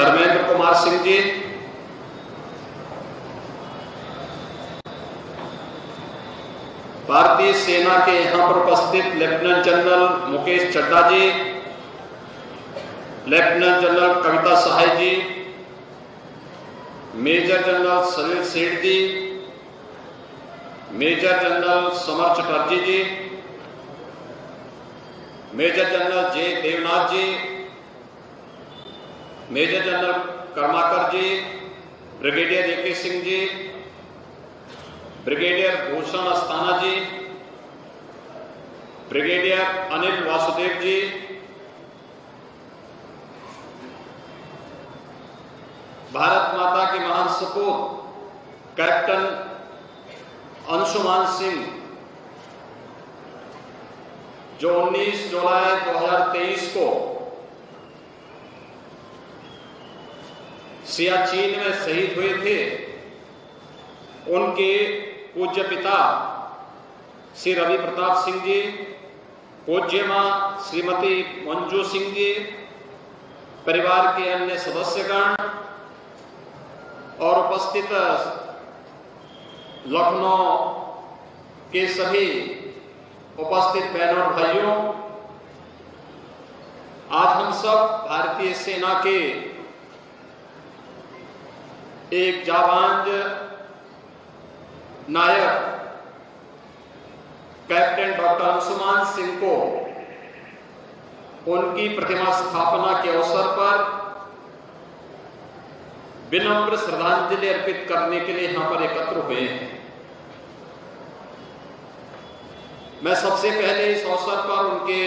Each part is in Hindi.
धर्मेंद्र कुमार सिंह जी, भारतीय सेना के यहां पर उपस्थित लेफ्टिनेंट जनरल मुकेश चड्ढा जी, लेफ्टिनेंट जनरल कविता सहाय जी, मेजर जनरल सलील सेठ जी, मेजर जनरल समर चटर्जी जी, मेजर जनरल जे देवनाथ जी, मेजर जनरल कर्माकर जी, brigadier A K. Singh ji, brigadier Bhushan Asthana जी, ब्रिगेडियर अनिल वासुदेव जी, भारत माता के महान सपूत कैप्टन अंशुमान सिंह, जो 19 जुलाई 2023 को सियाचिन में शहीद हुए थे, उनके पूज्य पिता श्री रवि प्रताप सिंह जी, पूज्य मां श्रीमती मंजू सिंह जी, परिवार के अन्य सदस्यगण और उपस्थित लखनऊ के सभी उपस्थित बहनों और भाइयों, आज हम सब भारतीय सेना के एक जाबांज नायक कैप्टन डॉक्टर अंशुमान सिंह को उनकी प्रतिमा स्थापना के अवसर पर विनम्र श्रद्धांजलि अर्पित करने के लिए यहां पर एकत्र हुए हैं। मैं सबसे पहले इस अवसर पर उनके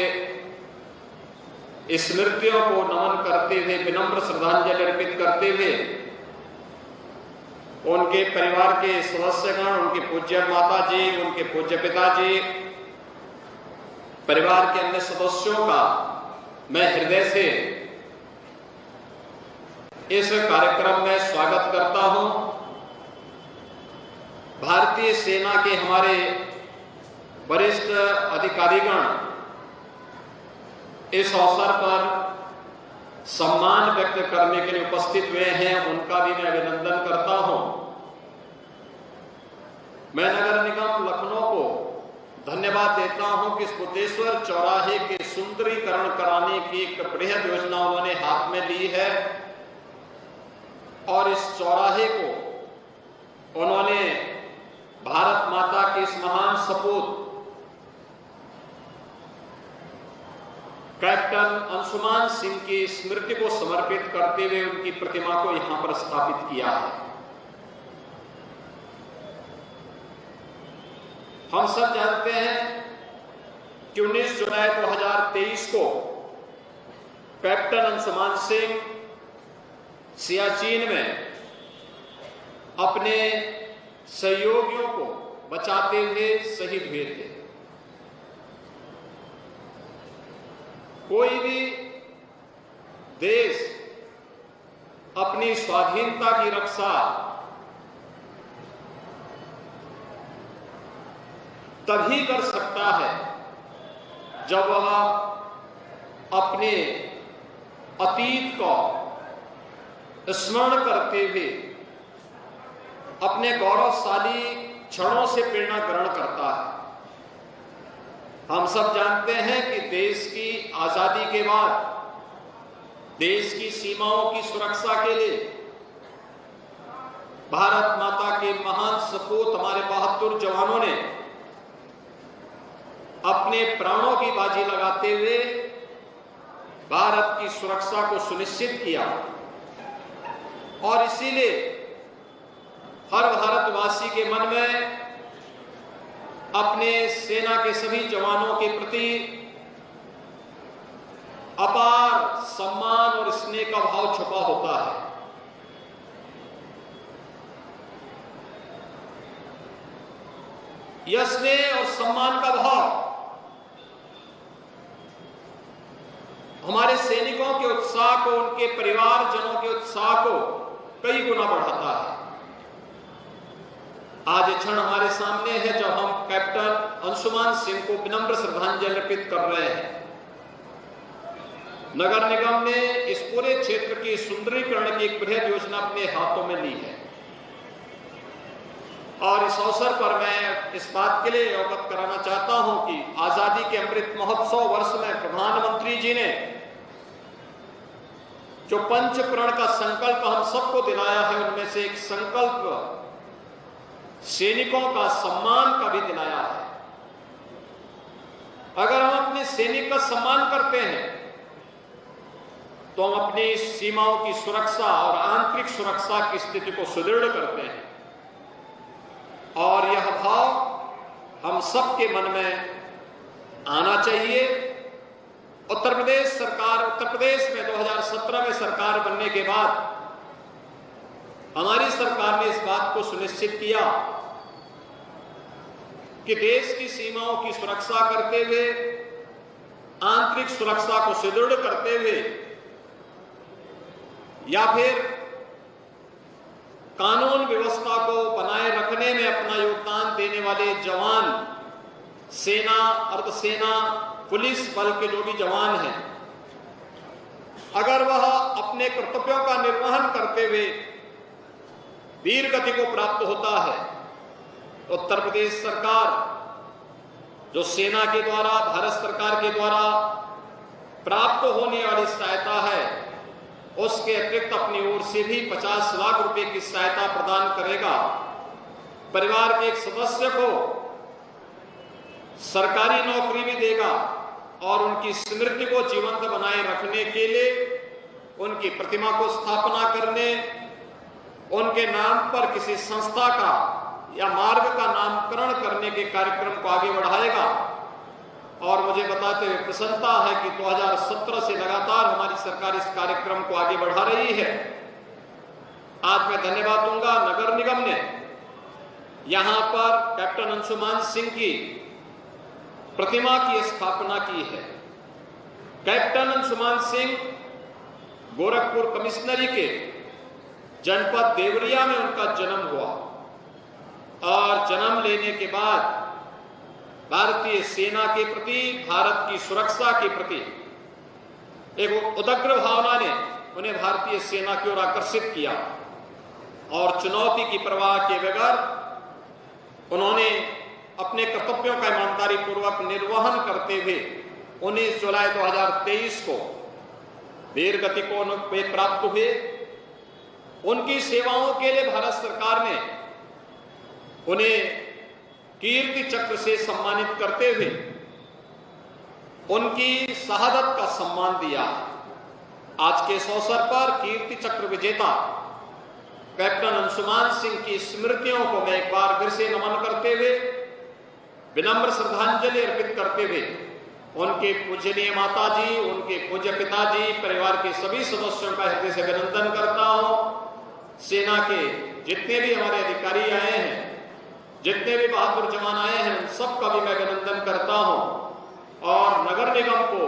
स्मृतियों को नमन करते हुए, विनम्र श्रद्धांजलि अर्पित करते हुए, उनके परिवार के सदस्यगण, उनके पूज्य माता जी, उनके पूज्य पिताजी, परिवार के अन्य सदस्यों का मैं हृदय से इस कार्यक्रम में स्वागत करता हूं। भारतीय सेना के हमारे वरिष्ठ अधिकारीगण इस अवसर पर सम्मान व्यक्त करने के लिए उपस्थित हुए हैं, उनका भी मैं अभिनंदन करता हूं। मैं नगर निगम लखनऊ को धन्यवाद देता हूं कि इस बुद्धेश्वर चौराहे के सुंदरीकरण कराने की एक बृहद योजना उन्होंने हाथ में ली है और इस चौराहे को उन्होंने भारत माता के इस महान सपूत कैप्टन अंशुमान सिंह की स्मृति को समर्पित करते हुए उनकी प्रतिमा को यहां पर स्थापित किया है। हम सब जानते हैं कि 19 जुलाई 2023 को कैप्टन अंशुमान सिंह सियाचिन में अपने सहयोगियों को बचाते हुए शहीद हुए थे। कोई भी देश अपनी स्वाधीनता की रक्षा तभी कर सकता है जब वह अपने अतीत को स्मरण करते हुए अपने गौरवशाली क्षणों से प्रेरणा ग्रहण करता है। हम सब जानते हैं कि देश की आजादी के बाद देश की सीमाओं की सुरक्षा के लिए भारत माता के महान सपूत हमारे बहादुर जवानों ने अपने प्राणों की बाजी लगाते हुए भारत की सुरक्षा को सुनिश्चित किया और इसीलिए हर भारतवासी के मन में अपने सेना के सभी जवानों के प्रति अपार सम्मान और स्नेह का भाव छुपा होता है। यह स्नेह और सम्मान का भाव हमारे सैनिकों के उत्साह को, उनके परिवारजनों के उत्साह को कई गुना बढ़ाता है। आज ये क्षण हमारे सामने है जब हम कैप्टन अंशुमान सिंह को विनम्र श्रद्धांजलि अर्पित कर रहे हैं। नगर निगम ने इस पूरे क्षेत्र की सुंदरीकरण की एक बृहद योजना अपने हाथों में ली है। और इस अवसर पर मैं इस बात के लिए अवगत कराना चाहता हूं कि आजादी के अमृत महोत्सव वर्ष में प्रधानमंत्री जी ने जो पंचप्रण का संकल्प हम सबको दिलाया है, उनमें से एक संकल्प सैनिकों का सम्मान का भी दिलाया है। अगर हम अपने सैनिक का सम्मान करते हैं तो हम अपनी सीमाओं की सुरक्षा और आंतरिक सुरक्षा की स्थिति को सुदृढ़ करते हैं, और यह भाव हम सबके मन में आना चाहिए। उत्तर प्रदेश में 2017 में सरकार बनने के बाद हमारी सरकार ने इस बात को सुनिश्चित किया कि देश की सीमाओं की सुरक्षा करते हुए, आंतरिक सुरक्षा को सुदृढ़ करते हुए या फिर कानून व्यवस्था को बनाए रखने में अपना योगदान देने वाले जवान, सेना, अर्धसेना, पुलिस बल के जो भी जवान हैं, अगर वह अपने कर्तव्यों का निर्वहन करते हुए वीर गति को प्राप्त होता है, उत्तर प्रदेश सरकार जो सेना के द्वारा, भारत सरकार के द्वारा प्राप्त होने वाली सहायता है, उसके अतिरिक्त अपनी ओर से भी 50 लाख रुपए की सहायता प्रदान करेगा। परिवार के एक सदस्य को सरकारी नौकरी भी देगा और उनकी स्मृति को जीवंत बनाए रखने के लिए उनकी प्रतिमा को स्थापना करने, उनके नाम पर किसी संस्था का या मार्ग का नामकरण करने के कार्यक्रम को आगे बढ़ाएगा। और मुझे बताते हुए प्रसन्नता है कि 2017 से लगातार हमारी सरकार इस कार्यक्रम को आगे बढ़ा रही है। आज मैं धन्यवाद दूंगा नगर निगम ने यहां पर कैप्टन अंशुमान सिंह की प्रतिमा की स्थापना की है। कैप्टन अंशुमान सिंह गोरखपुर कमिश्नरी के जनपद देवरिया में उनका जन्म हुआ और जन्म लेने के बाद भारतीय सेना के प्रति, भारत की सुरक्षा के प्रति एक उदग्र भावना ने उन्हें भारतीय सेना की ओर आकर्षित किया और चुनौती की परवाह किए बगैर उन्होंने अपने कर्तव्यों का ईमानदारी पूर्वक निर्वहन करते हुए 19 जुलाई 2023 को वीर गति को वे प्राप्त हुए। उनकी सेवाओं के लिए भारत सरकार ने उन्हें कीर्ति चक्र से सम्मानित करते हुए उनकी शहादत का सम्मान दिया। आज के इस अवसर पर कीर्ति चक्र विजेता कैप्टन अंशुमान सिंह की स्मृतियों को मैं एक बार फिर से नमन करते हुए, विनम्र श्रद्धांजलि अर्पित करते हुए उनके पूजनीय माता जी, उनके पूज्य पिताजी, परिवार के सभी सदस्यों का हृदय से अभिनंदन करता हूं। सेना के जितने भी हमारे अधिकारी आए हैं, जितने भी बहादुर जवान आए हैं, उन सबका भी मैं अभिनंदन करता हूं और नगर निगम को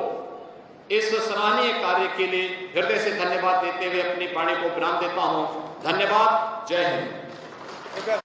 इस सराहनीय कार्य के लिए हृदय से धन्यवाद देते हुए अपनी वाणी को विराम देता हूं। धन्यवाद। जय हिंद।